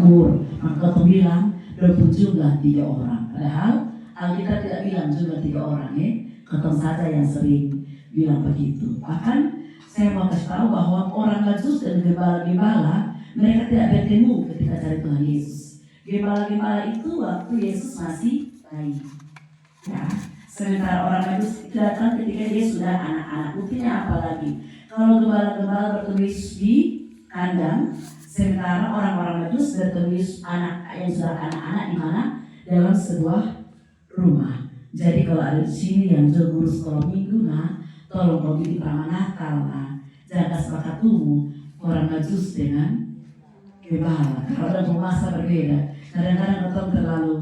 makmur. Maka kau bilang berjumlah 3 orang. Padahal Alkitab tidak bilang jumlah 3 orang ya. Kau saja yang sering bilang begitu. Bahkan saya mau kasih tahu bahwa orang Majus dan gembala-gembala mereka tidak bertemu ketika cari Tuhan Yesus. Gembala-gembala itu waktu Yesus masih bayi. Ya, sementara orang Majus itu datang ketika dia sudah anak-anak. Buktinya apa lagi? Kalau gembala-gembala bertemu Yesus di kandang, sementara orang-orang Majus bertemu Yesus anak yang sudah anak-anak di mana? Dalam sebuah rumah. Jadi kalau ada di sini yang jual guru sekolah minggu, nah tolong kau bikin paman Natal, nah jaga sepakat tubuh orang Majus dengan gembala. Kalau ada masa berbeda, kadang-kadang orang terlalu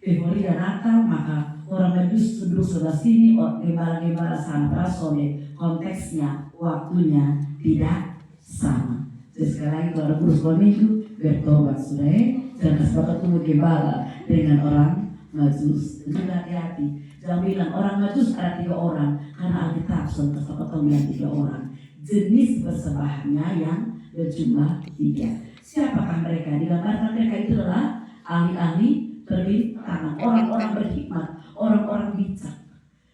euforia Natal, maka orang Majus duduk sebelah sini, gembala-gembala sana. Soalnya konteksnya, waktunya tidak sama. Jadi sekali lagi kalau ada guru sekolah minggu bertobat sudah jangan sepakat tubuh gembala dengan orang Majus. Dan juga hati-hati, jangan bilang orang Majus ada 3 orang, karena Alkitab sudah kesepakatan bilang 3 orang. Jenis persembahannya yang berjumlah 3. Siapakah mereka? Digambarkan mereka itu adalah ahli-ahli perbintangan, orang-orang berhikmat, orang-orang bijak.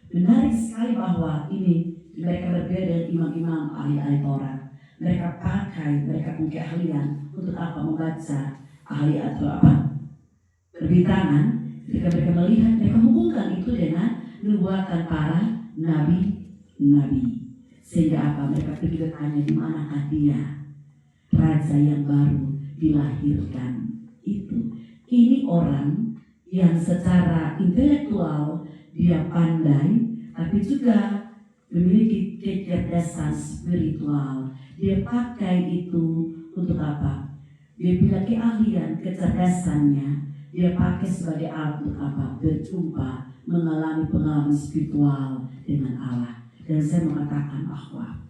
Menarik sekali bahwa ini mereka berbeda dengan imam-imam ahli-ahli Taurat. Mereka punya keahlian untuk apa? Membaca ahli atau apa? Perbintangan. Ketika mereka melihat, mereka hubungkan itu dengan nubuatan para nabi-nabi. Sehingga apa? Mereka pergi bertanya di manakah dia, raja yang baru dilahirkan itu. Ini orang yang secara intelektual dia pandai, tapi juga memiliki kecerdasan spiritual. Dia pakai itu untuk apa? Dia punya keahlian, kecerdasannya dia pakai sebagai alat untuk apa? Berjumpa, mengalami pengalaman spiritual dengan Allah. Dan saya mengatakan bahwa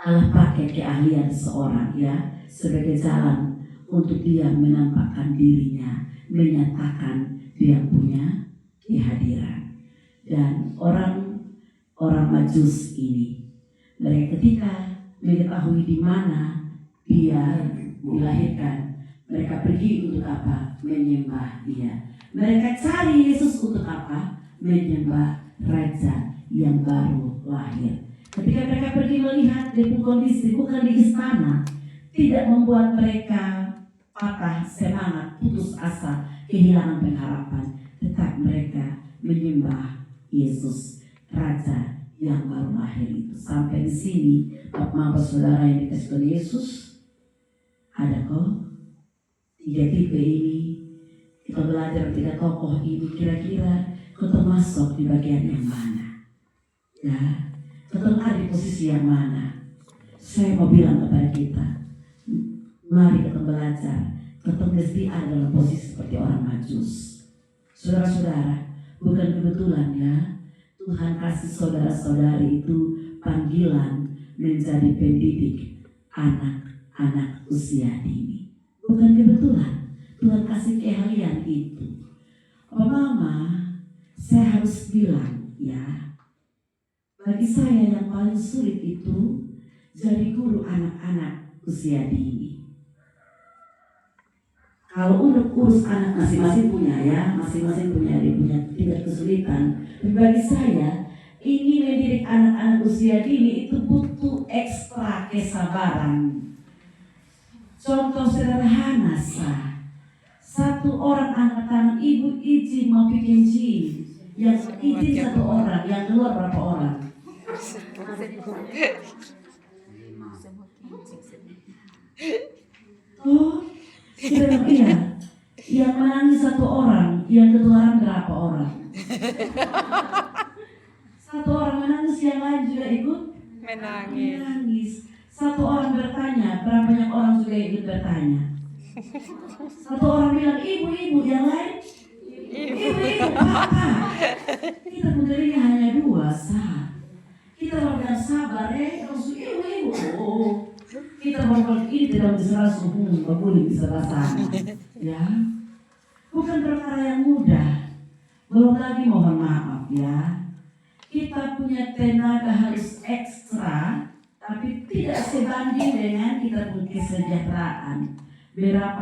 Allah pakai keahlian seseorang ya sebagai jalan untuk dia menampakkan dirinya, menyatakan dia punya kehadiran. Dan orang Majus ini, mereka ketika mengetahui di mana dia dilahirkan, mereka pergi untuk apa? Menyembah dia. Mereka cari Yesus untuk apa? Menyembah Raja yang baru lahir. Ketika mereka pergi melihat dari kondisi bukan di istana, tidak membuat mereka patah semangat, putus asa, kehilangan pengharapan. Tetap mereka menyembah Yesus, Raja yang baru lahir itu. Sampai di sini, Bapak saudara yang dikasih Tuhan Yesus, ada kok 3 tipe ini. Kita belajar 3 tokoh ini, kira-kira kau termasuk di bagian yang mana? Ya, kau ada di posisi yang mana? Saya mau bilang kepada kita, mari kita belajar. Kau mesti ada dalam posisi seperti orang Majus. Saudara-saudara, bukan kebetulan ya, Tuhan kasih saudara-saudari itu panggilan menjadi pendidik anak-anak usia dini. Bukan kebetulan Tuhan kasih keahlian itu. Mama, saya harus bilang ya, bagi saya yang paling sulit itu jadi guru anak-anak usia dini. Kalau untuk urus anak masing-masing punya ya, masing-masing punya dia punya tingkat kesulitan. Dan bagi saya, ini mendidik anak-anak usia dini itu butuh ekstra kesabaran. Contoh sederhana satu orang angkat tangan, ibu izin mau bikin jin. Yang izin 1 orang, yang keluar berapa orang? Oh, kita iya. Yang menangis 1 orang, yang ketularan berapa orang? 1 orang menangis, yang lain juga ikut menangis. 1 orang bertanya, berapa banyak orang juga ikut bertanya? 1 orang bilang ibu, yang lain ibu, papa. Kita puterinya hanya 2 Kita mau bilang sabar langsung ibu. Oh, kita mau ini tidak bisa langsung boleh bisa sana. Ya, bukan perkara yang mudah. Belum lagi mohon maaf ya, kita punya tenaga harus ekstra tapi tidak sebanding dengan kita punya kesejahteraan. Berapa